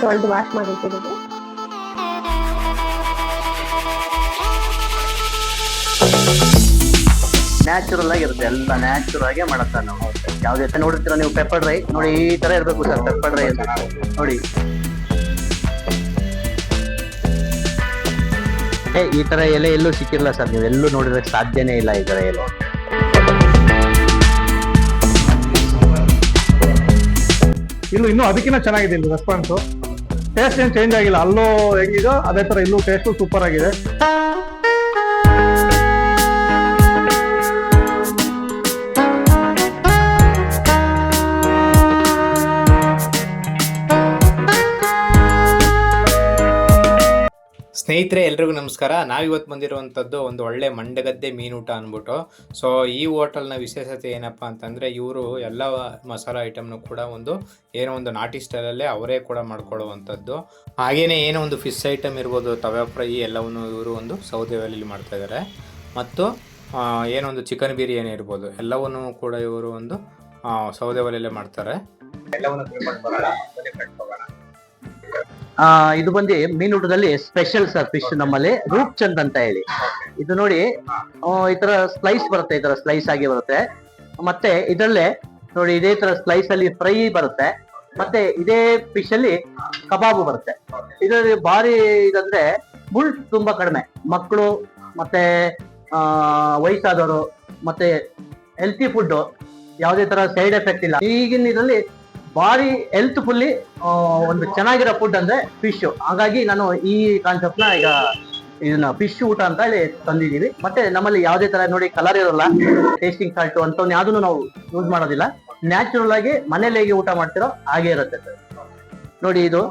ತೊಳೆದು wash ಮಾಡಿಟ್ಟಿದ್ದೀವಿ. Natural ಆಗಿರುತ್ತೆ, ಎಲ್ಲ ನ್ಯಾಚುರಲ್ ಆಗೇ ಮಾಡುತ್ತಾರೆ ನಾವು. ಯಾವ್ದೇ ನೋಡಿರ್ತೀರ ನೀವು ಪೆಪ್ಪರ್ ಡ್ರೈ ನೋಡಿ, ಈ ತರ ಇರ್ಬೇಕು ಸರ್ ಪೆಪ್ಪರ್ ಡ್ರೈ ಅಂತ ನೋಡಿ. ಈ ತರ ಎಲೆ ಎಲ್ಲೂ ಸಿಕ್ಕಿರಲ್ಲ ಸರ್, ನೀವು ಎಲ್ಲೂ ನೋಡಿರೋಕೆ ಸಾಧ್ಯನೇ ಇಲ್ಲ ಈ ತರ ಎಲೆ. ಇನ್ನೂ ಅದಕ್ಕಿಂತ ಚೆನ್ನಾಗಿದೆ ಇಲ್ಲಿ ರೆಸ್ಪಾನ್ಸು. ಟೇಸ್ಟ್ ಏನು ಚೇಂಜ್ ಆಗಿಲ್ಲ, ಅಲ್ಲೂ ಹೆಂಗಿದೋ ಅದೇ ತರ ಇಲ್ಲೂ ಟೇಸ್ಟು ಸೂಪರ್ ಆಗಿದೆ. ಸ್ನೇಹಿತರೆ ಎಲ್ರಿಗೂ ನಮಸ್ಕಾರ. ನಾವಿವತ್ತು ಬಂದಿರುವಂಥದ್ದು ಒಂದು ಒಳ್ಳೆ ಮಂಡಗದ್ದೆ ಮೀನೂಟ ಅಂದ್ಬಿಟ್ಟು. ಸೊ ಈ ಹೋಟೆಲ್ನ ವಿಶೇಷತೆ ಏನಪ್ಪ ಅಂತಂದರೆ, ಇವರು ಎಲ್ಲ ಮಸಾಲ ಐಟಮ್ನು ಕೂಡ ಏನೋ ಒಂದು ನಾಟಿ ಸ್ಟೈಲಲ್ಲೇ ಅವರೇ ಕೂಡ ಮಾಡ್ಕೊಳ್ಳುವಂಥದ್ದು. ಹಾಗೆಯೇ ಏನೋ ಒಂದು ಫಿಶ್ ಐಟಮ್ ಇರ್ಬೋದು, ತವೆ ಫ್ರೈ ಎಲ್ಲವನ್ನು ಇವರು ಸೌದೆ ಒಲೆಯಲ್ಲಿ ಮಾಡ್ತಾಯಿದ್ದಾರೆ. ಮತ್ತು ಏನೋ ಒಂದು ಚಿಕನ್ ಬಿರಿಯಾನಿ ಇರ್ಬೋದು, ಎಲ್ಲವನ್ನೂ ಕೂಡ ಇವರು ಸೌದೆ ಒಲೆಯಲ್ಲೇ ಮಾಡ್ತಾರೆ. ಇದು ಬಂದು ಮೀನೂಟದಲ್ಲಿ ಸ್ಪೆಷಲ್ ಸರ್ ಫಿಶ್ ನಮ್ಮಲ್ಲಿ ರೂಪ್ ಚಂದ್ ಅಂತ ಹೇಳಿ. ಇದು ನೋಡಿ ಈ ತರ ಸ್ಲೈಸ್ ಬರುತ್ತೆ, ಈ ತರ ಸ್ಲೈಸ್ ಆಗಿ ಬರುತ್ತೆ. ಮತ್ತೆ ಇದರಲ್ಲೇ ನೋಡಿ ಇದೇ ತರ ಸ್ಲೈಸ್ ಅಲ್ಲಿ ಫ್ರೈ ಬರುತ್ತೆ. ಮತ್ತೆ ಇದೇ ಫಿಶ್ ಅಲ್ಲಿ ಕಬಾಬು ಬರುತ್ತೆ. ಇದರಲ್ಲಿ ಭಾರಿ ಇದಂದ್ರೆ ಮುಳ್ ತುಂಬಾ ಕಡಿಮೆ. ಮಕ್ಕಳು ಮತ್ತೆ ವಯಸ್ಸಾದವರು ಮತ್ತೆ ಹೆಲ್ತಿ ಫುಡ್, ಯಾವುದೇ ತರ ಸೈಡ್ ಎಫೆಕ್ಟ್ ಇಲ್ಲ. ಈಗಿನ ಇದರಲ್ಲಿ ಭಾರಿ ಹೆಲ್ತ್ ಫುಲ್ಲಿ ಒಂದು ಚೆನ್ನಾಗಿರೋ ಫುಡ್ ಅಂದ್ರೆ ಫಿಶ್. ಹಾಗಾಗಿ ನಾನು ಈ ಕಾನ್ಸೆಪ್ಟ್ ನ ಈಗ ಇದನ್ನ ಫಿಶ್ ಊಟ ಅಂತ ಹೇಳಿ ತಂದಿದೀವಿ. ಮತ್ತೆ ನಮ್ಮಲ್ಲಿ ಯಾವುದೇ ತರ ನೋಡಿ ಕಲರ್ ಇರೋಲ್ಲ, ಟೇಸ್ಟಿಂಗ್ ಸಾಲ್ಟ್ ಅಂತ ಯಾವ್ದನ್ನು ನಾವು ಯೂಸ್ ಮಾಡೋದಿಲ್ಲ. ನ್ಯಾಚುರಲ್ ಆಗಿ ಮನೇಲಿ ಹೇಗೆ ಊಟ ಮಾಡ್ತಿರೋ ಹಾಗೆ ಇರುತ್ತೆ ಸರ್. ನೋಡಿ ಇದು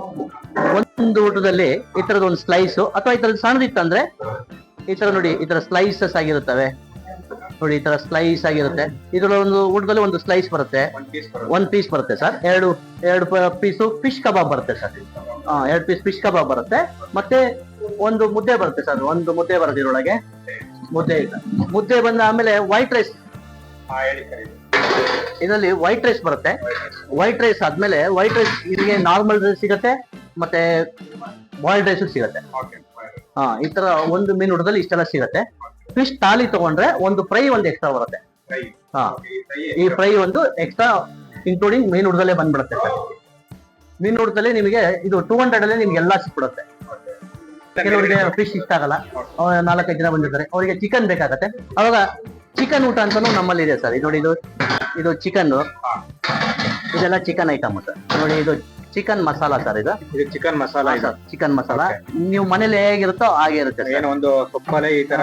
ಒಂದು ಊಟದಲ್ಲಿ ಈ ತರದ ಒಂದು ಸ್ಲೈಸ್ ಅಥವಾ ಈ ತರದ ಸಣ್ಣದಿತ್ತಂದ್ರೆ ಈ ತರ ನೋಡಿ ಈ ತರ ಸ್ಲೈಸಸ್ ಆಗಿರುತ್ತವೆ ನೋಡಿ, ಈ ತರ ಸ್ಲೈಸ್ ಆಗಿರುತ್ತೆ. ಇದರ ಒಂದು ಊಟದಲ್ಲಿ ಒಂದು ಸ್ಲೈಸ್ ಬರುತ್ತೆ, ಒಂದ್ ಪೀಸ್ ಬರುತ್ತೆ ಸರ್. ಎರಡು ಪೀಸು ಫಿಶ್ ಕಬಾಬ್ ಬರುತ್ತೆ ಸರ್. 2 ಪೀಸ್ ಫಿಶ್ ಕಬಾಬ್ ಬರುತ್ತೆ. ಮತ್ತೆ ಒಂದು ಮುದ್ದೆ ಬರುತ್ತೆ ಸರ್, ಒಂದು ಮುದ್ದೆ ಬರುತ್ತೆ ಇದರೊಳಗೆ. ಮುದ್ದೆ ಬಂದ ಆಮೇಲೆ ವೈಟ್ ರೈಸ್, ಇದರಲ್ಲಿ ವೈಟ್ ರೈಸ್ ಬರುತ್ತೆ. ವೈಟ್ ರೈಸ್ ಆದ್ಮೇಲೆ ವೈಟ್ ರೈಸ್ ಇದಕ್ಕೆ ನಾರ್ಮಲ್ ರೈಸ್ ಸಿಗತ್ತೆ, ಮತ್ತೆ ಬಾಯ್ಲ್ಡ್ ರೈಸ್ ಸಿಗತ್ತೆ. ಈ ತರ ಒಂದು ಮೀನು ಊಟದಲ್ಲಿ ಇಷ್ಟೆಲ್ಲ ಸಿಗತ್ತೆ. ಫಿಶ್ ತಾಲಿ ತಗೊಂಡ್ರೆ ಒಂದು ಫ್ರೈ ಒಂದು ಎಕ್ಸ್ಟ್ರಾ ಬರುತ್ತೆ. ಈ ಫ್ರೈ ಒಂದು ಎಕ್ಸ್ಟ್ರಾ ಇನ್ಕ್ಲೂಡಿಂಗ್ ಮೀನು ಊಟದಲ್ಲೇ ಬಂದ್ಬಿಡುತ್ತೆ ಸರ್. ಮೀನು ಊಟದಲ್ಲಿ ನಿಮಗೆ ಇದು 200 ಅಲ್ಲಿ ನಿಮ್ಗೆ ಎಲ್ಲಾ ಸಿಕ್ಬಿಡುತ್ತೆ. ಕೆಲವರಿಗೆ ಫಿಶ್ ಇಷ್ಟ ಆಗಲ್ಲ, 4-5 ಜನ ಬಂದಿರ್ತಾರೆ, ಅವರಿಗೆ ಚಿಕನ್ ಬೇಕಾಗತ್ತೆ. ಅವಾಗ ಚಿಕನ್ ಊಟ ಅಂತಾನು ನಮ್ಮಲ್ಲಿ ಇದೆ ಸರ್. ಇದು ನೋಡಿ, ಇದು ಚಿಕನ್, ಇದೆಲ್ಲ ಚಿಕನ್ ಐಟಮ್ ಸರ್. ನೋಡಿ ಇದು ಚಿಕನ್ ಮಸಾಲಾ ಸರ್. ಇದು ಚಿಕನ್ ಮಸಾಲ, ಚಿಕನ್ ಮಸಾಲಾ ನೀವು ಮನೇಲಿ ಹೇಗಿರುತ್ತೋ ಹಾಗೆ ಇರುತ್ತೆ. ಏನೋ ಒಂದು ಸೊಪ್ಪಲೆ ಈ ತರ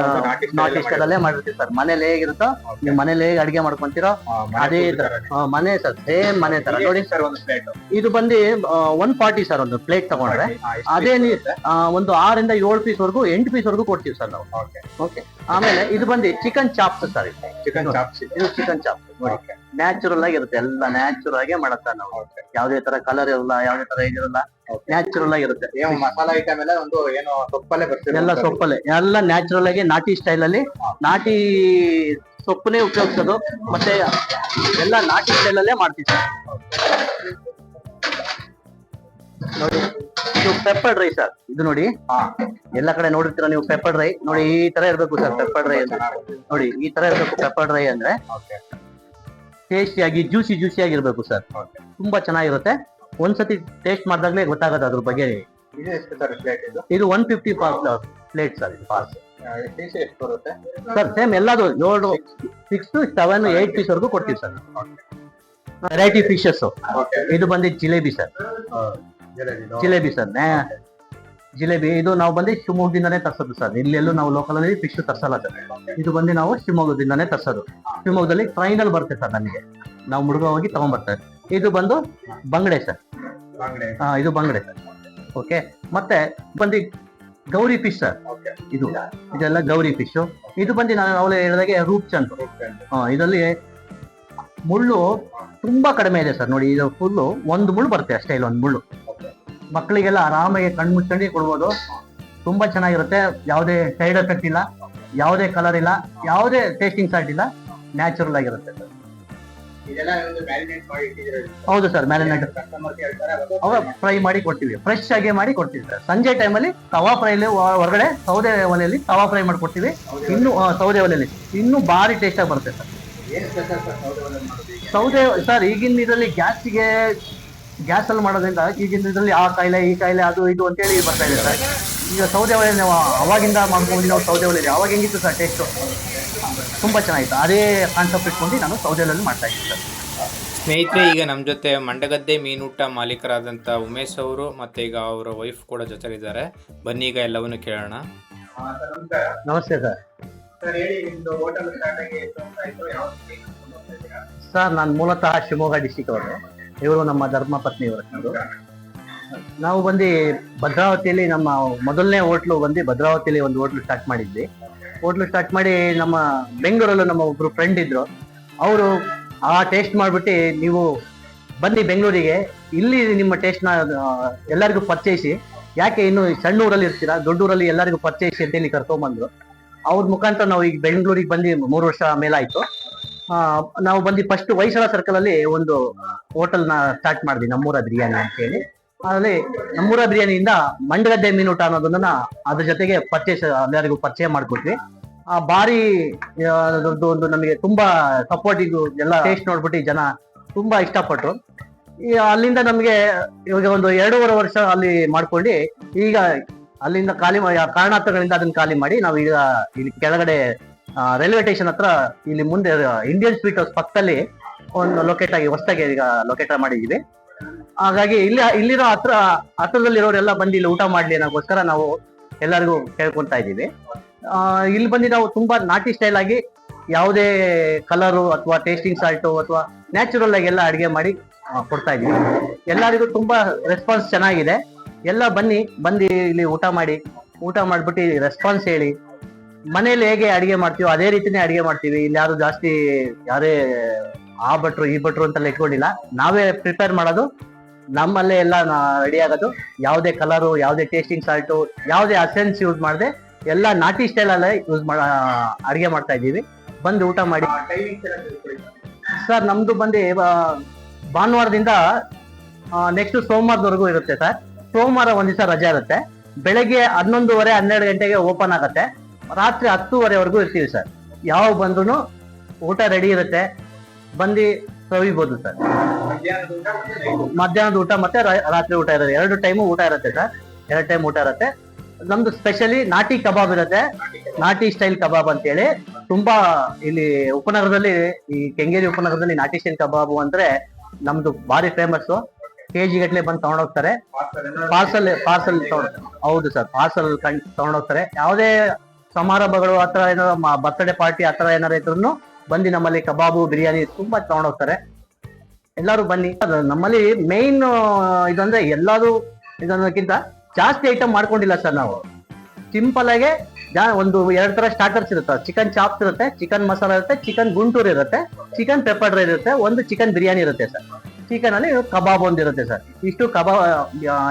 ನಾಟಿ ಸ್ಟೈಲ್ ಮಾಡಿರ್ತೀವಿ ಸರ್. ಮನೇಲಿ ಹೇಗಿರುತ್ತೋ ನೀವು ಮನೇಲಿ ಹೇಗೆ ಅಡಿಗೆ ಮಾಡ್ಕೊಂತೀರೋ ಅದೇ ತರ ಮನೆ ಸರ್, ಸೇಮ್ ಮನೆ ತರ. ನೋಡಿ ಸರ್ ಒಂದು ಪ್ಲೇಟ್ ಇದು ಬಂದು 140 ಸರ್ ಒಂದು ಪ್ಲೇಟ್ ತಗೊಂಡ್ರೆ. ಅದೇ ಒಂದು 6 ಇಂದ 7 ಪೀಸ್ ವರ್ಗು 8 ಪೀಸ್ ವರ್ಗು ಕೊಡ್ತೀವಿ ಸರ್ ನಾವು. ಓಕೆ. ಆಮೇಲೆ ಇದು ಬಂದು chicken chops sir. Chicken chops, ಇದು ಚಿಕನ್ ಚಾಪ್ಸ್ ನೋಡಿ, ನ್ಯಾಚುರಲ್ ಆಗಿರುತ್ತೆ, ಎಲ್ಲ ನ್ಯಾಚುರಲ್ ಆಗೇ ಮಾಡುತ್ತಾರೆ ನಾವು. ಯಾವುದೇ ತರ ಕಲರ್ ಇರಲ್ಲ, ಯಾವುದೇ ತರ ಇದಿರಲ್ಲ, ನ್ಯಾಚುರಲ್ ಆಗಿರುತ್ತೆ. ಮಸಾಲಾ ಐಟಮ್ ಎಲ್ಲ ಒಂದು ಏನೋ ಸೊಪ್ಪಲ್ಲೇ ಬರ್ತದೆ, ಎಲ್ಲ ಸೊಪ್ಪಲ್ಲೇ, ಎಲ್ಲ ನ್ಯಾಚುರಲ್ ಆಗಿ ನಾಟಿ ಸ್ಟೈಲ್ ಅಲ್ಲಿ ನಾಟಿ ಸೊಪ್ಪನ್ನೇ ಉಪಯೋಗಿಸೋದು. ಮತ್ತೆ ಎಲ್ಲ ನಾಟಿ ಸ್ಟೈಲ್ ಅಲ್ಲೇ ಮಾಡ್ತೀವಿ ಸರ್. ನೋಡಿ ಇದು ಪೆಪ್ಪರ್ ಡ್ರೈ ಸರ್. ಇದು ನೋಡಿ ಎಲ್ಲ ಕಡೆ ನೋಡಿರ್ತೀರ ನೀವು ಪೆಪ್ಪರ್ ಡ್ರೈ ನೋಡಿ, ಈ ತರ ಇರ್ಬೇಕು ಸರ್ ಪೆಪ್ಪರ್ ಡ್ರೈ ಅಂದ್ರೆ. ನೋಡಿ ಈ ತರ ಇರ್ಬೇಕು ಪೆಪ್ಪರ್ ಡ್ರೈ ಅಂದ್ರೆ. ಟೇಸ್ಟಿಯಾಗಿ ಜ್ಯೂಸಿ ಆಗಿರ್ಬೇಕು ಸರ್. ತುಂಬಾ ಚೆನ್ನಾಗಿರುತ್ತೆ. ಒಂದ್ಸತಿ ಟೇಸ್ಟ್ ಮಾಡಿದಾಗ್ಲೇ ಗೊತ್ತಾಗತ್ತೆ ಅದ್ರ ಬಗ್ಗೆ. ಇದು 150 ಪ್ಲೇಟ್ ಸರ್. ಇದು ಪಾಸ್ ಸರ್. ಸೇಮ್ ಎಲ್ಲದು 7, 6, 7, 8 ಪೀಸ್ ವರ್ಗು ಕೊಡ್ತೀವಿ ಸರ್. Variety fishes. ಇದು ಬಂದು ಜಿಲೇಬಿ ಸರ್. ಜಿಲೇಬಿ ಸರ್, ಜಿಲೇಬಿ ಇದು ನಾವು ಬಂದು ಶಿವಮೊಗ್ಗದಿಂದಾನೇ ತರ್ಸೋದು ಸರ್. ಇಲ್ಲೆಲ್ಲೂ ನಾವು ಲೋಕಲ್ ಅಲ್ಲಿ ಫಿಶ್ ತರ್ಸಲ್ಲ ಸರ್. ಇದು ಬಂದು ನಾವು ಶಿವಮೊಗ್ಗದಿಂದಾನೇ ತರ್ಸೋದು. ಶಿವಮೊಗ್ಗದಲ್ಲಿ ಟ್ರೈನಲ್ಲಿ ಬರುತ್ತೆ ಸರ್ ನಮಗೆ, ನಾವು ಮುಡುಗ ಹೋಗಿ ತಗೊಂಡ್ಬರ್ತಾರೆ. ಇದು ಬಂದು ಬಂಗಡೆ ಸರ್. ಇದು ಬಂಗಡೆ ಸರ್. ಓಕೆ. ಮತ್ತೆ ಬಂದು ಗೌರಿ ಫಿಶ್ ಸರ್. ಇದೆಲ್ಲ ಗೌರಿ ಫಿಶ್. ಇದು ಬಂದು ನಾನು ಅವಲೇ ಹೇಳಿದಾಗೆ ರೂಪ್ ಚಂದ್. ಇದರಲ್ಲಿ ಮುಳ್ಳು ತುಂಬಾ ಕಡಿಮೆ ಇದೆ ಸರ್. ನೋಡಿ ಇದು ಫುಲ್ಲು ಒಂದು ಮುಳ್ಳು ಬರುತ್ತೆ ಅಷ್ಟೇ, ಇಲ್ಲೊಂದು ಮುಳ್ಳು. ಮಕ್ಕಳಿಗೆಲ್ಲ ಆರಾಮಾಗಿ ಕಣ್ಣು ಮುಚ್ಕೊಂಡು ಕೊಡ್ಬೋದು. ತುಂಬಾ ಚೆನ್ನಾಗಿರುತ್ತೆ. ಯಾವುದೇ ಸೈಡ್ ಎಫೆಕ್ಟ್ ಇಲ್ಲ, ಯಾವುದೇ ಕಲರ್ ಇಲ್ಲ, ಯಾವುದೇ ಟೇಸ್ಟಿಂಗ್ ಸಾಲ್ಟ್ ಇಲ್ಲ, ನ್ಯಾಚುರಲ್ ಆಗಿರುತ್ತೆ ಸರ್. ಹೌದು ಸರ್, ಮ್ಯಾರಿನೇಟ್ ಅವ ಫ್ರೈ ಮಾಡಿ ಕೊಡ್ತೀವಿ, ಫ್ರೆಶ್ ಆಗಿ ಮಾಡಿ ಕೊಡ್ತೀವಿ ಸರ್. ಸಂಜೆ ಟೈಮಲ್ಲಿ ತವಾ ಫ್ರೈಲಿ ಹೊರಗಡೆ ಸೌದೆ ಒಲೆಯಲ್ಲಿ ತವಾ ಫ್ರೈ ಮಾಡ್ಕೊಡ್ತೀವಿ. ಇನ್ನು ಸೌದೆ ಒಲೆಯಲ್ಲಿ ಇನ್ನೂ ಭಾರಿ ಟೇಸ್ಟ್ ಆಗಿ ಬರುತ್ತೆ ಸರ್. ಸೌದೆ ಸರ್ ಈಗಿನ ಇದರಲ್ಲಿ ಗ್ಯಾಸ್ ಅಲ್ಲಿ ಮಾಡೋದ್ರಿಂದ ಈಗಿನ ಇದರಲ್ಲಿ ಆ ಕಾಯಿಲೆ ಈ ಕಾಯಿಲೆ ಅದು ಇದು ಅಂತೇಳಿ ಬರ್ತಾ ಇದೆ ಸರ್. ಈಗ ಸೌದೆ ಒಲೆ ನಾವು ಅವಾಗಿಂದ ಮಾಡ್ಕೊಂಡು ನಾವು ಸೌದೆ ಒಲೆ ಅವಾಗ ಹೆಂಗಿತ್ತು ಸರ್ ಟೇಸ್ಟು, ತುಂಬಾ ಚೆನ್ನಾಗಿತ್ತು. ಅದೇ ಕಾನ್ಸೆಪ್ಟ್ ಇಟ್ಕೊಂಡು ನಾನು ಸೌದೆ ಒಲೆಯಲ್ಲಿ ಮಾಡ್ತಾ ಇದ್ದೀನಿ ಸರ್. ಸ್ನೇಹಿತರೆ, ಈಗ ನಮ್ಮ ಜೊತೆ ಮಂಡಗದ್ದೆ ಮೀನೂಟ ಮಾಲೀಕರಾದಂಥ ಉಮೇಶ್ ಅವರು ಮತ್ತು ಈಗ ಅವರ ವೈಫ್ ಕೂಡ ಜೊತೆಲಿದ್ದಾರೆ. ಬನ್ನಿ ಈಗ ಎಲ್ಲವನ್ನು ಕೇಳೋಣ. ನಮಸ್ತೆ ಸರ್. ಸರ್ ನಾನು ಮೂಲತಃ ಶಿವಮೊಗ್ಗ ಡಿಸ್ಟಿಕ್ ಅವರು, ಇವರು ನಮ್ಮ ಧರ್ಮ ಪತ್ನಿಯವರು. ನಾವು ಬಂದು ಭದ್ರಾವತಿಯಲ್ಲಿ ನಮ್ಮ ಮೊದಲನೇ ಹೋಟ್ಲು ಬಂದು ಭದ್ರಾವತಿಯಲ್ಲಿ ಒಂದು ಹೋಟ್ಲು ಸ್ಟಾರ್ಟ್ ಮಾಡಿದ್ವಿ. ಹೋಟ್ಲು ಸ್ಟಾರ್ಟ್ ಮಾಡಿ ನಮ್ಮ ಬೆಂಗಳೂರಲ್ಲೂ ನಮ್ಮ ಒಬ್ರು ಫ್ರೆಂಡ್ ಇದ್ರು, ಅವರು ಆ ಟೇಸ್ಟ್ ಮಾಡ್ಬಿಟ್ಟು ನೀವು ಬನ್ನಿ ಬೆಂಗಳೂರಿಗೆ, ಇಲ್ಲಿ ನಿಮ್ಮ ಟೇಸ್ಟ್ನ ಎಲ್ಲರಿಗೂ ಪರಿಚಯಿಸಿ, ಯಾಕೆ ಇನ್ನು ಸಣ್ಣ ಊರಲ್ಲಿ ಇರ್ತೀರಾ, ದೊಡ್ಡ ಊರಲ್ಲಿ ಎಲ್ಲರಿಗೂ ಪರಿಚಯಿಸಿ ಅಂತೇಳಿ ಕರ್ಕೊಂಡ್ಬಂದ್ರು. ಅವ್ರ ಮುಖಾಂತರ ನಾವು ಈಗ ಬೆಂಗಳೂರಿಗೆ ಬಂದು 3 ವರ್ಷ ಮೇಲಾಯ್ತು. ನಾವು ಬಂದು ಫಸ್ಟ್ ಹೊಯ್ಸಳ ಸರ್ಕಲ್ ಅಲ್ಲಿ ಒಂದು ಹೋಟೆಲ್ನ ಸ್ಟಾರ್ಟ್ ಮಾಡಿದ್ವಿ, ನಮ್ಮೂರ ಬಿರಿಯಾನಿ ಅಂತ ಹೇಳಿ. ಅದರಲ್ಲಿ ನಮ್ಮೂರ ಬಿರಿಯಾನಿಯಿಂದ ಮಂಡಗದ್ದೆ ಮೀನೂಟ ಅನ್ನೋದನ್ನ ಅದ್ರ ಜೊತೆಗೆ ಎಲ್ಲರಿಗೂ ಪರಿಚಯ ಮಾಡ್ಕೊಟ್ವಿ. ಭಾರಿ ಒಂದು ನಮಗೆ ತುಂಬಾ ಸಪೋರ್ಟಿವ್, ಎಲ್ಲ ಟೇಸ್ಟ್ ನೋಡ್ಬಿಟ್ಟು ಜನ ತುಂಬಾ ಇಷ್ಟಪಟ್ರು. ಅಲ್ಲಿಂದ ನಮಗೆ ಇವಾಗ ಒಂದು 2.5 ವರ್ಷ ಅಲ್ಲಿ ಮಾಡ್ಕೊಂಡು ಈಗ ಅಲ್ಲಿಂದ ಕಾರಣಾಂತರಗಳಿಂದ ಅದನ್ನ ಖಾಲಿ ಮಾಡಿ ನಾವು ಈಗ ಇಲ್ಲಿ ಕೆಳಗಡೆ ರೈಲ್ವೆ ಸ್ಟೇಷನ್ ಹತ್ರ ಇಲ್ಲಿ ಮುಂದೆ ಇಂಡಿಯನ್ ಸ್ವೀಟ್ ಹೌಸ್ ಪಕ್ಕದಲ್ಲಿ ಒಂದು ಹೊಸದಾಗಿ ಈಗ ಲೊಕೇಟ್ ಮಾಡಿದೀವಿ. ಹಾಗಾಗಿ ಇಲ್ಲಿರೋ ಹತ್ರದಲ್ಲಿರೋರೆಲ್ಲ ಬಂದು ಇಲ್ಲಿ ಊಟ ಮಾಡ್ಲಿ ಅನ್ನೋಕ್ಕೋಸ್ಕರ ನಾವು ಎಲ್ಲರಿಗೂ ಕೇಳ್ಕೊಂತಾ ಇದ್ದೀವಿ. ಇಲ್ಲಿ ಬಂದು ನಾವು ತುಂಬಾ ನಾಟಿ ಸ್ಟೈಲ್ ಆಗಿ ಯಾವುದೇ ಕಲರು ಅಥವಾ ಟೇಸ್ಟಿಂಗ್ ಸಾಲ್ಟು ಅಥವಾ ನ್ಯಾಚುರಲ್ ಆಗಿ ಎಲ್ಲ ಅಡಿಗೆ ಮಾಡಿ ಕೊಡ್ತಾ ಇದೀವಿ. ಎಲ್ಲರಿಗೂ ತುಂಬಾ ರೆಸ್ಪಾನ್ಸ್ ಚೆನ್ನಾಗಿದೆ. ಎಲ್ಲ ಬಂದು ಇಲ್ಲಿ ಊಟ ಮಾಡ್ಬಿಟ್ಟು ರೆಸ್ಪಾನ್ಸ್ ಹೇಳಿ, ಮನೇಲಿ ಹೇಗೆ ಅಡಿಗೆ ಮಾಡ್ತೀವೋ ಅದೇ ರೀತಿನೇ ಅಡಿಗೆ ಮಾಡ್ತೀವಿ. ಇಲ್ಲಿ ಯಾರು ಜಾಸ್ತಿ ಯಾರೇ ಆ ಭಟ್ರು ಈ ಭಟ್ರು ಅಂತೆಲ್ಲ ಇಟ್ಕೊಂಡಿಲ್ಲ, ನಾವೇ ಪ್ರಿಪೇರ್ ಮಾಡೋದು, ನಮ್ಮಲ್ಲೇ ಎಲ್ಲ ರೆಡಿ ಆಗೋದು. ಯಾವುದೇ ಕಲರು, ಯಾವುದೇ ಟೇಸ್ಟಿಂಗ್ ಸಾಲ್ಟು, ಯಾವುದೇ ಅಸೆನ್ಸ್ ಯೂಸ್ ಮಾಡದೆ ಎಲ್ಲ ನಾಟಿ ಸ್ಟೈಲ್ ಅಲ್ಲೇ ಅಡಿಗೆ ಮಾಡ್ತಾ ಇದ್ದೀವಿ. ಬಂದು ಊಟ ಮಾಡಿ ಸರ್. ನಮ್ದು ಬಂದು ಭಾನುವಾರದಿಂದ ನೆಕ್ಸ್ಟ್ ಸೋಮವಾರದವರೆಗೂ ಇರುತ್ತೆ ಸರ್. ಸೋಮವಾರ ಒಂದ್ ದಿವಸ ರಜೆ ಇರುತ್ತೆ. ಬೆಳಗ್ಗೆ 11:30 12 ಗಂಟೆಗೆ ಓಪನ್ ಆಗುತ್ತೆ, ರಾತ್ರಿ 10:00ವರೆಗೂ ಇರ್ತೀವಿ ಸರ್. ಯಾವಾಗ ಬಂದ್ರು ಊಟ ರೆಡಿ ಇರುತ್ತೆ, ಬಂದು ಸವಿಬಹುದು ಸರ್. ಮಧ್ಯಾಹ್ನದ ಊಟ ಮತ್ತೆ ರಾತ್ರಿ ಊಟ ಇರುತ್ತೆ, 2 ಟೈಮು ಊಟ ಇರುತ್ತೆ ಸರ್. 2 ಟೈಮ್ ಊಟ ಇರುತ್ತೆ. ನಮ್ದು ಸ್ಪೆಷಲಿ ನಾಟಿ ಕಬಾಬ್ ಇರುತ್ತೆ, ನಾಟಿ ಸ್ಟೈಲ್ ಕಬಾಬ್ ಅಂತೇಳಿ. ತುಂಬಾ ಇಲ್ಲಿ ಉಪನಗರದಲ್ಲಿ, ಈ ಕೆಂಗೇರಿ ಉಪನಗರದಲ್ಲಿ ನಾಟಿ ಸ್ಟೈಲ್ ಕಬಾಬು ಅಂದ್ರೆ ನಮ್ದು ಭಾರಿ ಫೇಮಸ್. ಕೆಜಿ ಗಟ್ಲೆ ಬಂದು ತಗೊಂಡೋಗ್ತಾರೆ, ಪಾರ್ಸಲ್ ಹೌದು ಸರ್, ಪಾರ್ಸಲ್ ತಗೊಂಡೋಗ್ತಾರೆ. ಯಾವುದೇ ಸಮಾರಂಭಗಳು ಅಥವಾ ಏನೋ ಬರ್ತ್ಡೇ ಪಾರ್ಟಿ ಆ ತರ ಏನಾರ ಇದ್ರು ಬಂದು ನಮ್ಮಲ್ಲಿ ಕಬಾಬು ಬಿರಿಯಾನಿ ತುಂಬಾ ತಗೊಂಡೋಗ್ತಾರೆ. ಎಲ್ಲರೂ ಬನ್ನಿ. ನಮ್ಮಲ್ಲಿ ಮೇನ್ ಇದಂದ್ರೆ ಎಲ್ಲಾರು ಇದನ್ನಕ್ಕಿಂತ ಜಾಸ್ತಿ ಐಟಮ್ ಮಾಡ್ಕೊಂಡಿಲ್ಲ ಸರ್. ನಾವು ಸಿಂಪಲ್ ಆಗಿ ಒಂದು 2 ತರ ಸ್ಟಾರ್ಟರ್ಸ್ ಇರುತ್ತೆ. ಚಿಕನ್ ಚಾಪ್ಸ್ ಇರುತ್ತೆ, ಚಿಕನ್ ಮಸಾಲ ಇರುತ್ತೆ, ಚಿಕನ್ ಗುಂಟೂರು ಇರುತ್ತೆ, ಚಿಕನ್ ಪೆಪ್ಪರ್ ಡ್ರೈ ಇರುತ್ತೆ, ಒಂದು ಚಿಕನ್ ಬಿರಿಯಾನಿ ಇರುತ್ತೆ ಸರ್. ಚಿಕನ್ ಅಲ್ಲಿ ಕಬಾಬ್ ಒಂದು ಇರುತ್ತೆ ಸರ್. ಇಷ್ಟು ಕಬಾಬ್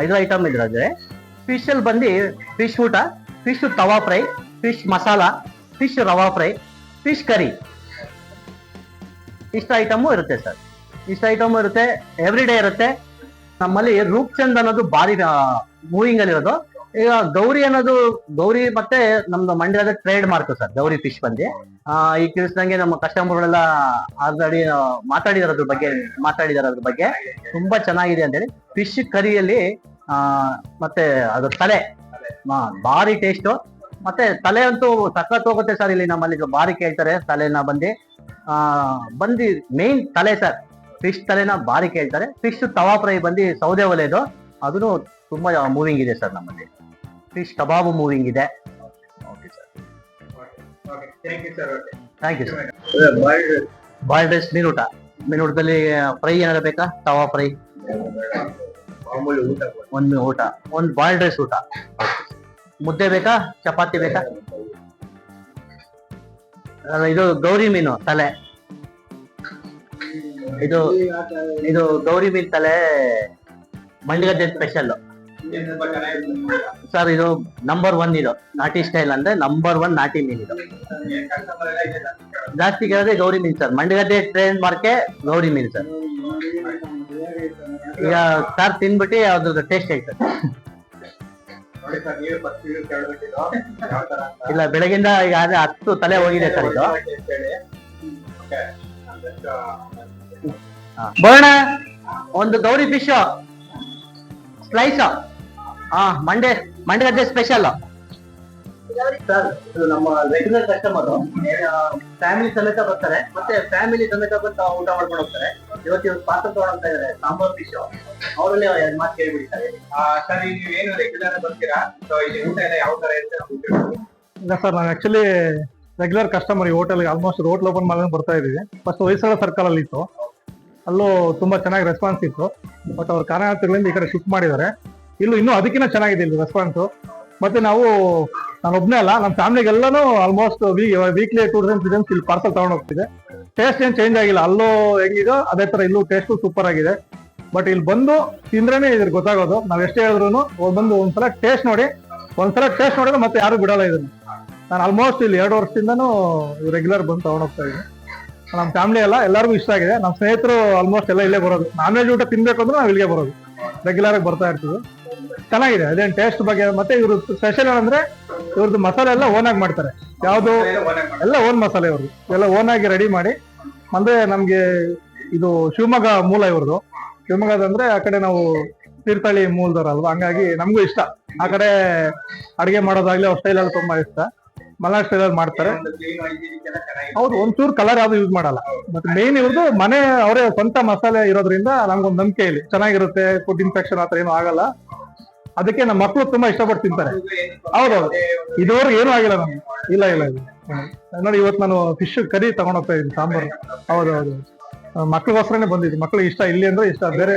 ಇದ್ರ ಐಟಮ್ ಇದ್ರೆ, ಫಿಶ್ ಅಲ್ಲಿ ಬಂದು ಫಿಶ್ ಊಟ, ಫಿಶ್ ತವಾ ಫ್ರೈ, ಫಿಶ್ ಮಸಾಲ, ಫಿಶ್ ರವಾ ಫ್ರೈ, ಫಿಶ್ ಕರಿ, ಇಷ್ಟು ಐಟಮು ಇರುತ್ತೆ ಸರ್. ಇಷ್ಟು ಐಟಮ್ ಇರುತ್ತೆ, ಎವ್ರಿ ಡೇ ಇರುತ್ತೆ. ನಮ್ಮಲ್ಲಿ ರೂಪ್ಚಂದ್ ಅನ್ನೋದು ಭಾರಿ ಮೂವಿಂಗ್ ಅಲ್ಲಿ ಇರೋದು. ಈಗ ಗೌರಿ ಮತ್ತೆ ನಮ್ದು ಮಂಡ್ಯದ trade mark sir, Gauri fish ಬಂದು. ಈಗ ತಿಳಿಸಿದಂಗೆ ನಮ್ಮ ಕಸ್ಟಮರ್ಗಳೆಲ್ಲ ಆಲ್ರೆಡಿ ಮಾತಾಡಿದಾರೆ ಅದ್ರ ಬಗ್ಗೆ. ತುಂಬಾ ಚೆನ್ನಾಗಿದೆ ಅಂತೇಳಿ. ಫಿಶ್ ಕರಿಯಲ್ಲಿ ಮತ್ತೆ ಅದು ತಲೆ ಭಾರಿ ಟೇಸ್ಟು. ಮತ್ತೆ ತಲೆ ಅಂತೂ ಸಖತ್ ಹೋಗುತ್ತೆ ಸರ್. ಇಲ್ಲಿ ನಮ್ಮಲ್ಲಿ ಭಾರಿ ಕೇಳ್ತಾರೆ ತಲೆನ ಬಂದು ಮೇನ್ ತಲೆ ಸರ್. ಫಿಶ್ ತಲೆನ ಭಾರಿ ಕೇಳ್ತಾರೆ. ಫಿಶ್ ತವಾ ಫ್ರೈ ಬಂದು ಸೌದೆ ಒಲೆದು, ಅದನ್ನು ತುಂಬಾ ಮೂವಿಂಗ್ ಇದೆ ಸರ್ ನಮ್ಮಲ್ಲಿ. ಫಿಶ್ ಕಬಾಬು ಮೂವಿಂಗ್ ಇದೆ. Okay sir, thank you sir. Boiled rice ಮೀನೂಟದಲ್ಲಿ ಫ್ರೈ ಏನಾರ ಬೇಕಾ? ತವಾ ಫ್ರೈ ಒಂದು ಬಾಯ್ಲ್ಡ್ ರೈಸ್ ಊಟ. ಮುದ್ದೆ ಬೇಕಾ? ಚಪಾತಿ ಬೇಕಾ? ಇದು ಗೌರಿ ಮೀನು ತಲೆ, ಇದು ಗೌರಿ ಮೀನ್ ತಲೆ ಮಂಡಗದ್ದೆ ಸ್ಪೆಷಲ್. ಸರ್ ಇದು ನಂಬರ್ 1 ಇದು ನಾಟಿ ಸ್ಟೈಲ್ ಅಂದ್ರೆ ನಂಬರ್ 1 ನಾಟಿ ಮೀನ್ ಇದು. ಜಾಸ್ತಿ ಕೇಳಿದ್ರೆ ಗೌರಿ ಮೀನ್ ಸರ್, ಮಂಡಗದ್ದೆ ಟ್ರೇಡ್ ಮಾರ್ಕೆ ಗೌರಿ ಮೀನ್ ಸರ್. ಈಗ ಸರ್ ತಿನ್ಬಿಟ್ಟು ಅದ್ರ ಟೇಸ್ಟ್ ಐತೆ. ಇಲ್ಲ ಬೆಳಗಿಂದ ಈಗ ಆದ್ರೆ 10 ತಲೆ ಹೋಗಿದೆ ಸರ್ ಇದು. ಬರೋಣ ಒಂದು Gauri fish slice Mandagadde special sir. ಇದು ನಮ್ಮ ರೆಗ್ಯುಲರ್ ಕಸ್ಟಮರ್, ಫ್ಯಾಮಿಲಿ ಸಮೇತ ಬರ್ತಾರೆ, ಮತ್ತೆ ಫ್ಯಾಮಿಲಿ ಸಮೇತ ಬಂದು ಊಟ ಮಾಡ್ಕೊಂಡು ಹೋಗ್ತಾರೆ. ಇವತ್ತು ಪಾತ್ರ ತಗೊಳ್ತಾ ಇದಾರೆ ಸಾಂಬಾರ್ ಫಿಶ್, ಅವರಲ್ಲಿ 2 ಮಾತು ಕೇಳಿಬಿಡ್ತಾರೆ. ಸರ್ ನೀವೇನು ರೆಗ್ಯುಲರ್ ಬರ್ತೀರಾ? ಸೊ ಇಲ್ಲಿ ಊಟ ಎಲ್ಲ ಯಾವ ತರ ಇರುತ್ತೆ? ಇಲ್ಲ ಸರ್, ನಾನು ಆಕ್ಚುಲಿ ರೆಗ್ಯುಲರ್ ಕಸ್ಟಮರ್ ಈ ಹೋಟೆಲ್ಗೆ. ಆಲ್ಮೋಸ್ಟ್ ಹೋಟ್ಲ್ ಓಪನ್ ಮಾಡಿ ಬರ್ತಾ ಇದೀವಿ. ಫಸ್ಟ್ ಹೊಯ್ಸಳ ಸರ್ಕಲ್ ಅಲ್ಲಿ ಇತ್ತು, ಅಲ್ಲೂ ತುಂಬಾ ಚೆನ್ನಾಗಿ ರೆಸ್ಪಾನ್ಸ್ ಇತ್ತು. ಬಟ್ ಅವ್ರ ಕಾರಣಗಳಿಂದ ಈ ಕಡೆ ಶಿಫ್ಟ್ ಮಾಡಿದ್ದಾರೆ. ಇನ್ನೂ ಅದಕ್ಕಿಂತ ಚೆನ್ನಾಗಿದೆ ಇಲ್ಲಿ ರೆಸ್ಪಾನ್ಸ್. ಮತ್ತೆ ನಾನು ಒಬ್ಬನೇ ಅಲ್ಲ, ನಮ್ಮ ಫ್ಯಾಮಿಲಿಗೆಲ್ಲಾನು ಆಲ್ಮೋಸ್ಟ್ ವೀಕ್ಲಿ 2 times ಇಲ್ಲಿ ಪಾರ್ಸಲ್ ತಗೊಂಡು ಹೋಗ್ತಿದೆ. ಟೇಸ್ಟ್ ಏನ್ ಚೇಂಜ್ ಆಗಿಲ್ಲ, ಅಲ್ಲೂ ಹೆಂಗಿದೋ ಅದೇ ತರ ಇಲ್ಲೂ ಟೇಸ್ಟ್ ಸೂಪರ್ ಆಗಿದೆ. ಬಟ್ ಇಲ್ಲಿ ಬಂದು ತಿಂದ್ರೇನೆ ಇದ್ರ ಗೊತ್ತಾಗೋದು. ನಾವ್ ಎಷ್ಟೇ ಹೇಳಿದ್ರು ಬಂದು ಒಂದ್ಸಲ ಟೇಸ್ಟ್ ನೋಡಿದ್ರೆ ಮತ್ತೆ ಯಾರು ಬಿಡಲ್ಲ ಇದನ್ನ. ನಾನು ಆಲ್ಮೋಸ್ಟ್ ಇಲ್ಲಿ 2 ವರ್ಷದಿಂದನೂ ರೆಗ್ಯುಲರ್ ಬಂದು ತಗೊಂಡು ಹೋಗ್ತಾ ಇದ್ದೀನಿ. ನಮ್ಮ ಫ್ಯಾಮಿಲಿ ಎಲ್ಲರಿಗೂ ಇಷ್ಟ ಆಗಿದೆ. ನಮ್ಮ ಸ್ನೇಹಿತರು ಆಲ್ಮೋಸ್ಟ್ ಎಲ್ಲ ಇಲ್ಲೇ ಬರೋದು. ನಾನ್ ವೆಜ್ ಊಟ ತಿನ್ಬೇಕು ಅಂದ್ರೆ ನಾವು ಇಲ್ಲಿಗೆ ಬರೋದು, ರೆಗ್ಯುಲರ್ ಆಗಿ ಬರ್ತಾ ಇರ್ತೀವಿ. ಚೆನ್ನಾಗಿದೆ ಅದೇನ್ ಟೇಸ್ಟ್ ಬಗ್ಗೆ. ಮತ್ತೆ ಇವ್ರ ಸ್ಪೆಷಲ್ ಏನಂದ್ರೆ ಇವ್ರದ್ದು ಮಸಾಲೆ ಎಲ್ಲ ಓನ್ ಆಗಿ ಮಾಡ್ತಾರೆ. ಯಾವ್ದು ಎಲ್ಲ ಓನ್ ಮಸಾಲೆ ಇವ್ರದ್ದು, ಎಲ್ಲ ಓನ್ ಆಗಿ ರೆಡಿ ಮಾಡಿ. ಅಂದ್ರೆ ನಮ್ಗೆ ಇದು ಶಿವಮೊಗ್ಗ ಮೂಲ ಇವ್ರದ್ದು. ಶಿವಮೊಗ್ಗದಂದ್ರೆ ಆ ಕಡೆ ನಾವು ತೀರ್ಥಹಳ್ಳಿ ಮೂಲದವ್ರಲ್ವಾ, ಹಂಗಾಗಿ ನಮಗೂ ಇಷ್ಟ ಆ ಕಡೆ ಅಡಿಗೆ ಮಾಡೋದಾಗ್ಲಿ. ಅವ್ರ ಸ್ಟೈಲ್ ಅಲ್ಲಿ ತುಂಬಾ ಇಷ್ಟ. ಮಲ್ನಾಡ್ ಸ್ಟೈಲ್ ಅಲ್ಲಿ ಮಾಡ್ತಾರೆ. ಹೌದು, ಒಂಚೂರು ಕಲರ್ ಯಾವ್ದು ಯೂಸ್ ಮಾಡಲ್ಲ. ಮತ್ತೆ ಮೇನ್ ಇವ್ರದ್ದು ಮನೆ ಅವರೇ ಸ್ವಂತ ಮಸಾಲೆ ಇರೋದ್ರಿಂದ ನಮ್ಗೊಂದು ನಂಬಿಕೆ ಇಲ್ಲಿ ಚೆನ್ನಾಗಿರುತ್ತೆ. ಫುಡ್ ಇನ್ಫೆಕ್ಷನ್ ಆತರ ಏನು ಆಗಲ್ಲ. ಅದಕ್ಕೆ ನಮ್ಮ ಮಕ್ಕಳು ತುಂಬಾ ಇಷ್ಟಪಟ್ಟು ತಿಂತಾರೆ. ಹೌದೌದು, ಇದುವರೆಗೂ ಏನೂ ಆಗಿಲ್ಲ ನಮ್ಗೆ. ಇಲ್ಲ ನೋಡಿ, ಇವತ್ತು ನಾನು ಫಿಶ್ ಕರಿ ತಗೊಂಡ್ ಹೋಗ್ತಾ ಇದ್ದೀನಿ ಸಾಂಬಾರು. ಹೌದೌದು, ಮಕ್ಳಿಗೋಸ್ಕರನೇ ಬಂದಿದ್ದು. ಮಕ್ಳಿಗೆ ಇಷ್ಟ ಇಲ್ಲಿ ಅಂದ್ರೆ ಇಷ್ಟ. ಬೇರೆ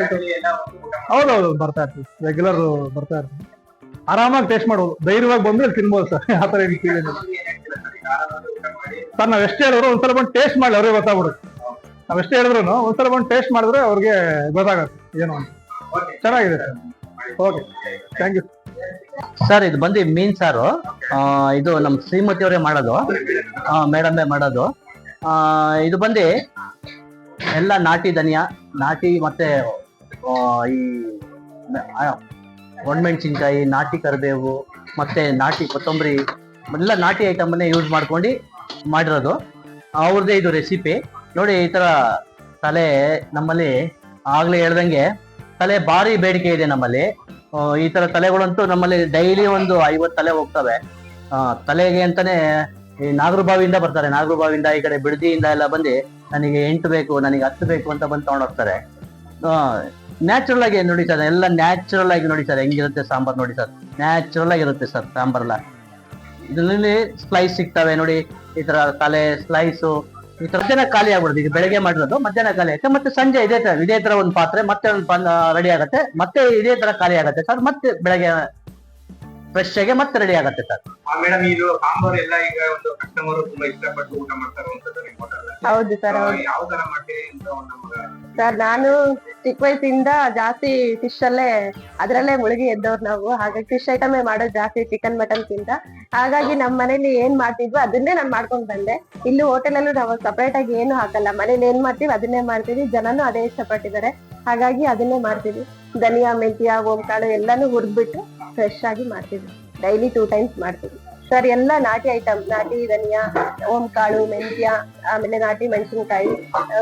ಹೌದೌದು ಬರ್ತಾ ಇರ್ತೀವಿ, ರೆಗ್ಯುಲರ್ ಬರ್ತಾ ಇರ್ತೀವಿ. ಆರಾಮಾಗಿ ಟೇಸ್ಟ್ ಮಾಡ್ಬೋದು, ಧೈರ್ಯವಾಗಿ ಬಂದು ಇಲ್ಲಿ ತಿನ್ಬೋದು ಸರ್. ಆತರ ಏನು ಫೀಲ್ ಏನಿಲ್ಲ ಸರ್. ನಾವ್ ಎಷ್ಟೇ ಹೇಳಿದ್ರು ಒಂದ್ಸಲ ಬಂದು ಟೇಸ್ಟ್ ಮಾಡಿ ಅವ್ರಿಗೆ ಗೊತ್ತಾಗ್ಬಿಡುತ್ತೆ. ನಾವ್ ಎಷ್ಟೇ ಹೇಳಿದ್ರು ಒಂದ್ಸಲ ಬಂದು ಟೇಸ್ಟ್ ಮಾಡಿದ್ರೆ ಅವ್ರಿಗೆ ಗೊತ್ತಾಗತ್ತೆ ಏನು ಅಂತ. ಚೆನ್ನಾಗಿದೆ sir. Okay, thank you sir. ಇದು ಬಂದು ಮೀನ್ ಸಾರು. ಇದು ನಮ್ ಶ್ರೀಮತಿ ಅವರೇ ಮಾಡೋದು, ಮೇಡಮೇ ಮಾಡೋದು. ಇದು ಬಂದು ಎಲ್ಲ ನಾಟಿ ಧನಿಯಾ, ನಾಟಿ ಮತ್ತೆ ಈ ಒಣಮೆಣಸಿನ್ಕಾಯಿ, ನಾಟಿ ಕರಿಬೇವು ಮತ್ತೆ ನಾಟಿ ಕೊತ್ತಂಬರಿ ಎಲ್ಲ ನಾಟಿ ಐಟಮನ್ನೇ ಯೂಸ್ ಮಾಡ್ಕೊಂಡು ಮಾಡಿರೋದು. ಅವ್ರದ್ದೇ ಇದು ರೆಸಿಪಿ. ನೋಡಿ, ಈ ತರ ತಲೆ ನಮ್ಮಲ್ಲಿ ಆಗ್ಲೇ ಹೇಳ್ದಂಗೆ ತಲೆ ಭಾರಿ ಬೇಡಿಕೆ ಇದೆ ನಮ್ಮಲ್ಲಿ. ಈ ತರ ತಲೆಗಳಂತೂ ನಮ್ಮಲ್ಲಿ ಡೈಲಿ ಒಂದು 50 ತಲೆ ಹೋಗ್ತವೆ. ತಲೆಗೆ ಅಂತಾನೆ ಈ ನಾಗರಬಾವಿಯಿಂದ ಬರ್ತಾರೆ. ನಾಗರಬಾವಿಯಿಂದ ಈ ಕಡೆ ಬಿಡದಿಯಿಂದ ಎಲ್ಲ ಬಂದು ನನಗೆ 8 ಬೇಕು, ನನಗೆ 10 ಬೇಕು ಅಂತ ಬಂದು ತಗೊಂಡೋಗ್ತಾರೆ. ನ್ಯಾಚುರಲ್ ಆಗಿ ನೋಡಿ ಸರ್, ಎಲ್ಲ ನ್ಯಾಚುರಲ್ ಆಗಿ ನೋಡಿ ಸರ್ ಹೆಂಗಿರುತ್ತೆ ಸಾಂಬಾರ್. ನೋಡಿ ಸರ್, ನ್ಯಾಚುರಲ್ ಆಗಿರುತ್ತೆ ಸರ್ ಸಾಂಬಾರ್ಲ್ಲ. ಇದರಲ್ಲಿ ಸ್ಲೈಸ್ ಸಿಗ್ತವೆ ನೋಡಿ, ಈ ತರ ತಲೆ ಸ್ಲೈಸು. ಈ ತರ ಮಧ್ಯಾಹ್ನ ಖಾಲಿ ಆಗ್ಬಿಡುತ್ತೆ. ಈಗ ಬೆಳಗ್ಗೆ ಮಾಡಿರೋದು ಮಧ್ಯಾಹ್ನ ಖಾಲಿ ಆಗುತ್ತೆ. ಮತ್ತೆ ಸಂಜೆ ಇದೇ ತರ ಒಂದು ಪಾತ್ರೆ ಮತ್ತೆ ಒಂದು ರೆಡಿ ಆಗುತ್ತೆ. ಮತ್ತೆ ಇದೇ ತರ ಖಾಲಿ ಆಗುತ್ತೆ ಸರ್. ಮತ್ತೆ ಬೆಳಗ್ಗೆ ಫ್ರೆಶ್ ಆಗಿ ಮತ್ತೆ ರೆಡಿ ಆಗುತ್ತೆ ಸರ್. ಮೇಡಮ್, ಇದು ಸಾಂಬಾರ್ ಎಲ್ಲ ಈಗ ಒಂದು ಕಸ್ಟಮರ್ ತುಂಬಾ ಇಷ್ಟಪಟ್ಟು ಊಟ ಮಾಡ್ತಾರಂತದ್ದು ನಿಮ್ಮ ಹೋಟೆಲ್. ಹೌದು ಸರ್. ಯಾವ ತರ ಮಾಡ್ತೀರಿ ಅಂತ ಸರ್, ನಾನು ಚಿಕ್ಕ ವಯಸ್ಸಿಂದ ಜಾಸ್ತಿ ಫಿಶ್ ಅದ್ರಲ್ಲೇ ಮುಳುಗಿ ಎದ್ದವ್ರು ನಾವು. ಹಾಗಾಗಿ ಫಿಶ್ ಐಟಮೇ ಮಾಡೋದು ಜಾಸ್ತಿ, ಚಿಕನ್ ಮಟನ್ ಕಿಂತ. ಹಾಗಾಗಿ ನಮ್ಮ ಮನೇಲಿ ಏನ್ ಮಾಡ್ತಿದ್ವಿ ಅದನ್ನೇ ನಾನು ಮಾಡ್ಕೊಂಡ್ ಬಂದೆ. ಇಲ್ಲಿ ಹೋಟೆಲಲ್ಲೂ ನಾವು ಸಪರೇಟ್ ಆಗಿ ಏನು ಹಾಕಲ್ಲ. ಮನೇಲಿ ಏನ್ ಮಾಡ್ತೀವಿ ಅದನ್ನೇ ಮಾಡ್ತೀವಿ. ಜನನು ಅದೇ ಇಷ್ಟಪಟ್ಟಿದ್ದಾರೆ, ಹಾಗಾಗಿ ಅದನ್ನೇ ಮಾಡ್ತೀವಿ. ಧನಿಯಾ, ಮೆಂತ್ಯ, ಓಂಕಾಳು ಎಲ್ಲಾನು ಹುರಿದ್ಬಿಟ್ಟು ಫ್ರೆಶ್ ಆಗಿ ಮಾಡ್ತೀವಿ. ಡೈಲಿ 2 times ಮಾಡ್ತೀವಿ ಸರ್. ಎಲ್ಲ ನಾಟಿ ಐಟಮ್, ನಾಟಿ ಧನಿಯಾ, ಓಂಕಾಳು, ಮೆಂತ್ಯ, ಆಮೇಲೆ ನಾಟಿ ಮೆಣಸಿನ್ಕಾಯಿ.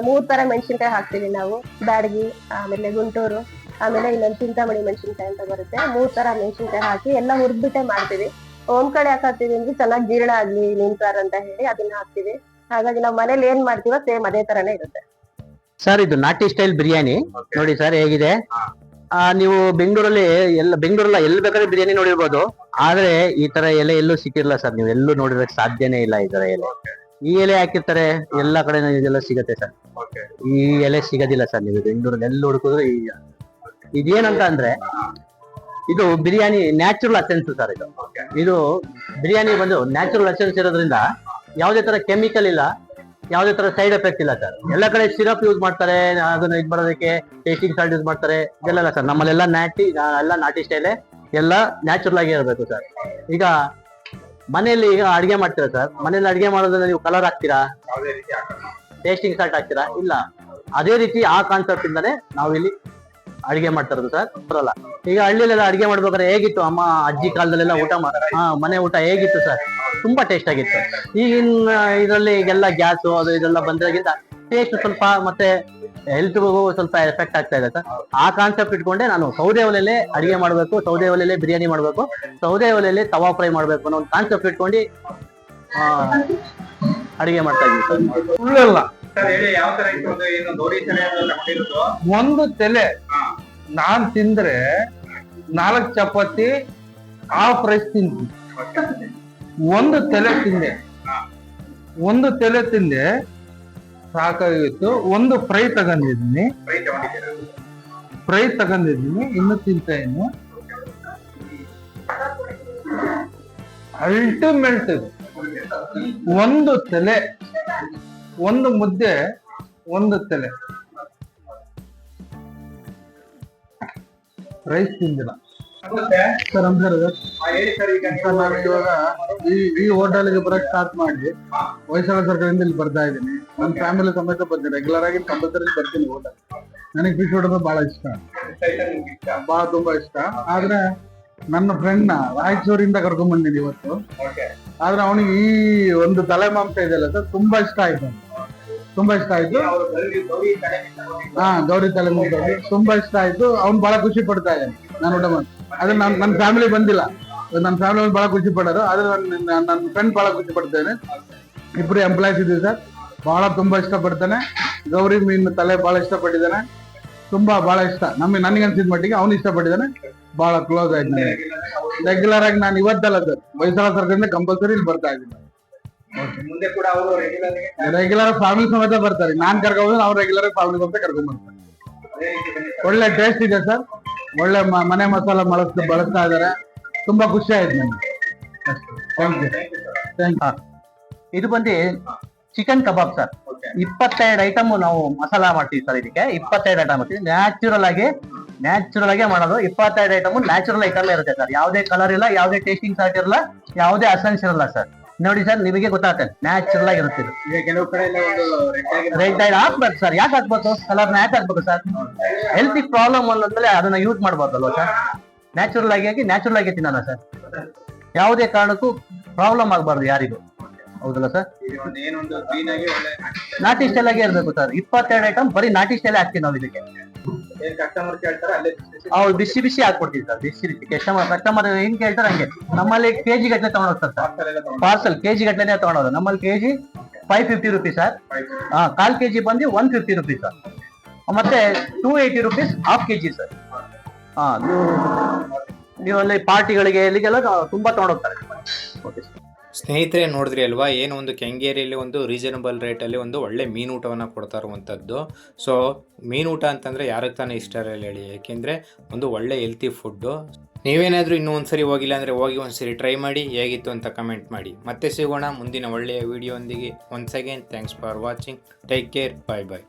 3 ತರ ಮೆಣಸಿನ್ಕಾಯಿ ಹಾಕ್ತೀವಿ ನಾವು. ಬ್ಯಾಡಗಿ, ಆಮೇಲೆ ಗುಂಟೂರು, ಆಮೇಲೆ ಇನ್ನೊಂದು ಚಿಂತಾಮಣಿ ಮೆಣಸಿನ್ಕಾಯಿ ಅಂತ ಬರುತ್ತೆ. 3 ತರ ಮೆಣಸಿನ್ಕಾಯಿ ಹಾಕಿ ಎಲ್ಲ ಹುರಿದ್ಬಿಟ್ಟೆ ಮಾಡ್ತೀವಿ. ಓಂಕಾಳು ಯಾಕೆ ಹಾಕ್ತೀವಿ ಅಂದ್ರೆ ಚೆನ್ನಾಗಿ ಜೀರ್ಣ ಆಗ್ಲಿ ಮೀನ್ ಸಾರು ಅಂತ ಹೇಳಿ ಅದನ್ನ ಹಾಕ್ತಿವಿ. ಹಾಗಾಗಿ ನಾವು ಮನೇಲಿ ಏನ್ ಮಾಡ್ತೀವೋ ಸೇಮ್ ಅದೇ ತರನೇ ಇರುತ್ತೆ ಸರ್. ಇದು ನಾಟಿ ಸ್ಟೈಲ್ ಬಿರಿಯಾನಿ ನೋಡಿ ಸರ್ ಹೇಗಿದೆ. ನೀವು ಬೆಂಗಳೂರಲ್ಲಿ ಎಲ್ಲಿ ಬೇಕಾದ್ರೆ ಬಿರಿಯಾನಿ ನೋಡಿರ್ಬೋದು, ಆದ್ರೆ ಈ ತರ ಎಲೆ ಎಲ್ಲೂ ಸಿಕ್ಕಿರಲ್ಲ ಸರ್. ನೀವು ಎಲ್ಲೂ ನೋಡಿರಕ್ ಸಾಧ್ಯನೇ ಇಲ್ಲ. ಈ ತರ ಎಲೆ, ಈ ಎಲೆ ಹಾಕಿರ್ತಾರೆ ಎಲ್ಲಾ ಕಡೆ ಇದೆಲ್ಲ ಸಿಗತ್ತೆ ಸರ್. ಈ ಎಲೆ ಸಿಗೋದಿಲ್ಲ ಸರ್. ನೀವು ಬೆಂಗಳೂರಲ್ಲಿ ಎಲ್ಲಿ ಹುಡುಕಿದ್ರು ಇದೇನಂತ ಅಂದ್ರೆ ಇದು ಬಿರಿಯಾನಿ ನ್ಯಾಚುರಲ್ ಅಸೆನ್ಸ್ ಸರ್. ಇದು ಬಿರಿಯಾನಿ ಬಂದು ನ್ಯಾಚುರಲ್ ಅಸೆನ್ಸ್ ಇರೋದ್ರಿಂದ ಯಾವುದೇ ತರ ಕೆಮಿಕಲ್ ಇಲ್ಲ, ಯಾವುದೇ ತರ ಸೈಡ್ ಎಫೆಕ್ಟ್ ಇಲ್ಲ ಸರ್. ಎಲ್ಲ ಕಡೆ ಸಿರಪ್ ಯೂಸ್ ಮಾಡ್ತಾರೆ, ಅದನ್ನ ಇದು ಮಾಡೋದಕ್ಕೆ ಟೇಸ್ಟಿಂಗ್ ಸಾಲ್ಟ್ ಯೂಸ್ ಮಾಡ್ತಾರೆ. ಇದೆಲ್ಲ ಸರ್ ನಮ್ಮಲ್ಲೆಲ್ಲ ನಾಟಿ ಸ್ಟೈಲೇ ಎಲ್ಲ ನ್ಯಾಚುರಲ್ ಆಗೇ ಇರಬೇಕು ಸರ್. ಈಗ ಮನೆಯಲ್ಲಿ ಈಗ ಅಡಿಗೆ ಮಾಡ್ತೀರಾ ಸರ್, ಮನೇಲಿ ಅಡಿಗೆ ಮಾಡೋದ್ರಲ್ಲಿ ನೀವು ಕಲರ್ ಹಾಕ್ತೀರಾ, ಯಾವುದೇ ರೀತಿ ಹಾಕಲ್ಲ. ಟೇಸ್ಟಿಂಗ್ ಸಾಲ್ಟ್ ಹಾಕ್ತೀರಾ? ಇಲ್ಲ. ಅದೇ ರೀತಿ ಆ ಕಾನ್ಸೆಪ್ಟ್ ಇಂದಾನೆ ನಾವು ಇಲ್ಲಿ ಅಡಿಗೆ ಮಾಡ್ತಾ ಇರೋದು ಸರ್. ಬರಲ್ಲ. ಈಗ ಹಳ್ಳಿಲೆಲ್ಲ ಅಡಿಗೆ ಮಾಡ್ಬೇಕಾದ್ರೆ ಹೇಗಿತ್ತು ಅಮ್ಮ ಅಜ್ಜಿ ಕಾಲದಲ್ಲೆಲ್ಲ ಮನೆ ಊಟ ಹೇಗಿತ್ತು ಸರ್? ತುಂಬಾ ಟೇಸ್ಟ್ ಆಗಿತ್ತು. ಈಗಿನ ಇದರಲ್ಲಿ ಈಗೆಲ್ಲ ಗ್ಯಾಸು ಅದು ಇದೆಲ್ಲ ಬಂದಾಗಿಂದ ಟೇಸ್ಟ್ ಸ್ವಲ್ಪ ಮತ್ತೆ ಹೆಲ್ತ್ಗೂ ಸ್ವಲ್ಪ ಎಫೆಕ್ಟ್ ಆಗ್ತಾ ಇದೆ ಸರ್. ಆ ಕಾನ್ಸೆಪ್ಟ್ ಇಟ್ಕೊಂಡೆ ನಾನು ಸೌದೆ ಒಲೆಯಲ್ಲೇ ಅಡಿಗೆ ಮಾಡ್ಬೇಕು, ಸೌದೆ ಒಲೆಯಲ್ಲೇ ಬಿರಿಯಾನಿ ಮಾಡ್ಬೇಕು, ಸೌದೆ ಒಲೆಯಲ್ಲೇ ತವಾ ಫ್ರೈ ಮಾಡ್ಬೇಕು ಅನ್ನೋ ಒಂದು ಕಾನ್ಸೆಪ್ಟ್ ಇಟ್ಕೊಂಡು ಅಡಿಗೆ ಮಾಡ್ತಾ ಇದ್ದೀವಿ ಸರ್. ಸುಳ್ಳಲ್ಲ, ಸರ್ ಹೇಳಿ, ಯಾವ ತರ ಇತ್ತು ಅಂದ್ರೆ ಏನು ಗೌರಿ ತಲೆ ತಗೊಂಡಿರೋದು? ಒಂದು ತಲೆ ನಾನ್ ತಿಂದ್ರೆ 4 ಚಪಾತಿ ಹಾಫ್ ರೈಸ್ ತಿಂತೀನಿ. ಒಂದು ತಲೆ ತಿಂದೆ ಸಾಕಾಗಿತ್ತು. ಒಂದು ಫ್ರೈ ತಗೊಂಡಿದ್ದೀನಿ, ಇನ್ನು ತಿಂತಾ ಇನ್ನು ಅಲ್ಟಿಮೇಟ್. ಒಂದು ತಲೆ, ಒಂದು ಮುದ್ದೆ, ಒಂದು ತಲೆ ರೈಸ್ ತಿಂದಿಲ್ಲ ಸರ್. ಹೇಳಿ ಸರ್, ಈಗ ನೀವು ನಾನು ಇವಾಗ ಈ ಹೋಟೆಲ್ಗೆ ಬರಕ್ ಸ್ಟಾರ್ಟ್ ಮಾಡಿ ಹೊಯ್ಸಳ ಸರ್ಕಲಿಂದ ಇಲ್ಲಿ ಬರ್ತಾ ಇದ್ದೀನಿ. ನನ್ನ ಫ್ಯಾಮಿಲಿ ಸಮೇತ ಬರ್ತೀನಿ, ರೆಗ್ಯುಲರ್ ಆಗಿ ಕಂಪಲ್ಸರಿ ಬರ್ತೀನಿ ಹೋಟೆಲ್. ನನಗೆ ಫಿಶ್ ಹೊಡೆದ್ರೆ ಬಹಳ ಇಷ್ಟ, ತುಂಬಾ ಇಷ್ಟ. ಆದ್ರೆ ನನ್ನ ಫ್ರೆಂಡ್ ನ ರಾಯಚೂರಿಂದ ಕರ್ಕೊಂಡ್ ಬಂದಿದ್ದೀನಿ ಇವತ್ತು. ಆದ್ರೆ ಅವನಿಗೆ ಈ ಒಂದು ತಲೆ ಮಾಂಸ ಇದೆಯಲ್ಲ ಸರ್, ತುಂಬಾ ಇಷ್ಟ ಆಯ್ತು. ಗೌರಿ ತಲೆ ಮಾಂಸ ತುಂಬಾ ಇಷ್ಟ ಆಯ್ತು. ಅವ್ನು ಬಹಳ ಖುಷಿ ಪಡ್ತಾ ಇದ್ದಾನೆ ನಾನು ಊಟ ಮಾಡಿ. ಆದ್ರೆ ನನ್ನ ಫ್ಯಾಮಿಲಿ ಬಂದಿಲ್ಲ, ನನ್ನ ಫ್ಯಾಮಿಲಿ ಬಹಳ ಖುಷಿ ಪಡೋರು. ಆದ್ರೆ ನನ್ನ ಫ್ರೆಂಡ್ ಬಹಳ ಖುಷಿ ಪಡ್ತೇನೆ. ಇಬ್ರು ಎಂಪ್ಲಾಯ್ಸ್ ಇದ್ದೀವಿ ಸರ್. ತುಂಬಾ ಇಷ್ಟಪಡ್ತಾನೆ. ಗೌರಿ ಮೀನು ತಲೆ ಬಹಳ ಇಷ್ಟಪಟ್ಟಿದ್ದಾನೆ, ಬಹಳ ಇಷ್ಟ. ನನಗೆ ಅನ್ಸಿದ ಮಟ್ಟಿಗೆ ಅವ್ನು ಇಷ್ಟಪಟ್ಟಿದ್ದಾನೆ, ಬಹಳ ಕ್ಲೋಸ್ ಆಯ್ತು ನನಗೆ. ರೆಗ್ಯುಲರ್ ಆಗಿ ನಾನು ಇವತ್ತಲ್ಲ ಸರ್, ಹೊಯ್ಸಳ ಸರ್ಕಲಿಂದ ಕಂಪಲ್ಸರಿ ಇಲ್ಲಿ ಬರ್ತಾ ಇದ್ದೀನಿ. ಮುಂದೆ ಕೂಡ ಅವರು ರೆಗ್ಯುಲರ್ ಫ್ಯಾಮಿಲಿ ಸಮೇತ ಬರ್ತಾರೆ. ನಾನ್ ಕರ್ಕೊಂಡು ಅವ್ರು ರೆಗ್ಯುಲರ್ ಫ್ಯಾಮಿಲಿ ಸಮೇತ ಕರ್ಕೊಂಡ್ ಬರ್ತಾರೆ. ಒಳ್ಳೆ ಟೇಸ್ಟ್ ಇದೆ ಸರ್, ಒಳ್ಳೆ ಮನೆ ಮಸಾಲ ಬಳಸ್ತಾ ಇದಾರೆ. ತುಂಬಾ ಖುಷಿ ಆಯ್ತು ನನಗೆ. Thank you. ಇದು ಬಂದು ಚಿಕನ್ ಕಬಾಬ್ ಸರ್. 22 ಐಟಮ್ ನಾವು ಮಸಾಲಾ ಮಾಡ್ತೀವಿ ಸರ್. ಇದಕ್ಕೆ 22 ಐಟಮ್ ಮಾಡ್ತೀವಿ. ನ್ಯಾಚುರಲ್ ಆಗಿ ಮಾಡೋದು. 22 ಐಟಮ್ ನ್ಯಾಚುರಲ್ ಐಟಮ್ ಇರುತ್ತೆ ಸರ್. ಯಾವುದೇ ಕಲರ್ ಇಲ್ಲ, ಯಾವುದೇ ಟೇಸ್ಟಿಂಗ್ ಸಾಲ್ಟ್ ಇರಲ್ಲ, ಯಾವುದೇ ಅಸೆನ್ಸ್ ಇರಲ್ಲ ಸರ್. ನೋಡಿ ಸರ್, ನಿಮಗೆ ಗೊತ್ತಾಗ್ತದೆ ನ್ಯಾಚುರಲ್ ಆಗಿರುತ್ತೆ. ಈಗ ಕೆಲವು ಕಡೆ ಎಲ್ಲ ಒಂದು ರೆಡ್ ಐಡ್ ಹಾಕ್ಬೇಕು ಸರ್. ಯಾಕೆ ಹಾಕ್ಬೇಕು? ಕಲರ್ನ ಯಾಕೆ ಹಾಕ್ಬೇಕು ಸರ್? ಹೆಲ್ತ್ ಪ್ರಾಬ್ಲಮ್ ಅನ್ನೋದ್ಮೇಲೆ ಅದನ್ನ ಯೂಸ್ ಮಾಡ್ಬಾರ್ದಲ್ವ ಸರ್? ನ್ಯಾಚುರಲ್ ಆಗಿ ತಿನ್ನೋಣ ಸರ್. ಯಾವುದೇ ಕಾರಣಕ್ಕೂ ಪ್ರಾಬ್ಲಮ್ ಆಗ್ಬಾರ್ದು ಯಾರಿಗೂ, ಹೌದಲ್ಲ ಸರ್? ಏನೊಂದು ಕ್ಲೀನ್ ಆಗಿ ಒಳ್ಳೆ ನಾಟಿ ಸ್ಟೈಲ್ ಆಗೇ ಇರ್ಬೇಕು ಸರ್. 22 ಐಟಮ್ ಬರೀ ನಾಟಿ ಸ್ಟೈಲ್ ಹಾಕ್ತೀವಿ ನಾವು ಇದಕ್ಕೆ. ಕಸ್ಟಮರ್ ಕೇಳ್ತಾರೆ ಅಲ್ಲೇ ಅವ್ರು ಬಿಸಿ ಹಾಕ್ಕೊಡ್ತೀವಿ ಸರ್. ಕಸ್ಟಮರ್ ಏನ್ ಕೇಳ್ತಾರೆ ಹಂಗೆ. ನಮ್ಮಲ್ಲಿ ಕೆಜಿ ಗಟ್ಟಲೆ ತಗೊಂಡೋಗ್ತಾರೆ ಸರ್. ಪಾರ್ಸಲ್ ಕೆಜಿ ಗಟ್ಟಲೆ ತಗೊಂಡೋದು. ನಮ್ಮಲ್ಲಿ ಕೆಜಿ 550 ರುಪೀಸ್ ಸರ್. ಕಾಲ್ ಕೆಜಿ ಬಂದು 150 ರುಪೀಸ್ ಸರ್. ಮತ್ತೆ 280 ರುಪೀಸ್ ಹಾಫ್ ಕೆಜಿ ಸರ್. ನೀವು ಅಲ್ಲಿ ಪಾರ್ಟಿಗಳಿಗೆ ಇಲ್ಲಿಗೆಲ್ಲ ತುಂಬಾ ತಗೊಂಡೋಗ್ತಾರೆ. Okay sir. ಸ್ನೇಹಿತರೆ, ನೋಡಿದ್ರಿ ಅಲ್ವಾ, ಏನು ಒಂದು ಕೆಂಗೇರಿಯಲ್ಲಿ ಒಂದು ರೀಸನಬಲ್ ರೇಟಲ್ಲಿ ಒಂದು ಒಳ್ಳೆ ಮೀನೂಟವನ್ನು ಕೊಡ್ತಾ ಇರುವಂಥದ್ದು. ಸೊ ಮೀನೂಟ ಅಂತಂದರೆ ಯಾರಿಗೆ ತಾನೇ ಇಷ್ಟ ಇರಲ್ಲ ಹೇಳಿ, ಏಕೆಂದರೆ ಒಂದು ಒಳ್ಳೆ ಹೆಲ್ತಿ ಫುಡ್ಡು. ನೀವೇನಾದರೂ ಇನ್ನೂ ಒಂದ್ಸರಿ ಹೋಗಿಲ್ಲ ಅಂದರೆ ಹೋಗಿ ಒಂದ್ಸರಿ ಟ್ರೈ ಮಾಡಿ, ಹೇಗಿತ್ತು ಅಂತ ಕಮೆಂಟ್ ಮಾಡಿ. ಮತ್ತೆ ಸಿಗೋಣ ಮುಂದಿನ ಒಳ್ಳೆಯ ವಿಡಿಯೋ ಒಂದಿಗೆ. Once again thanks for watching. Take care. Bye.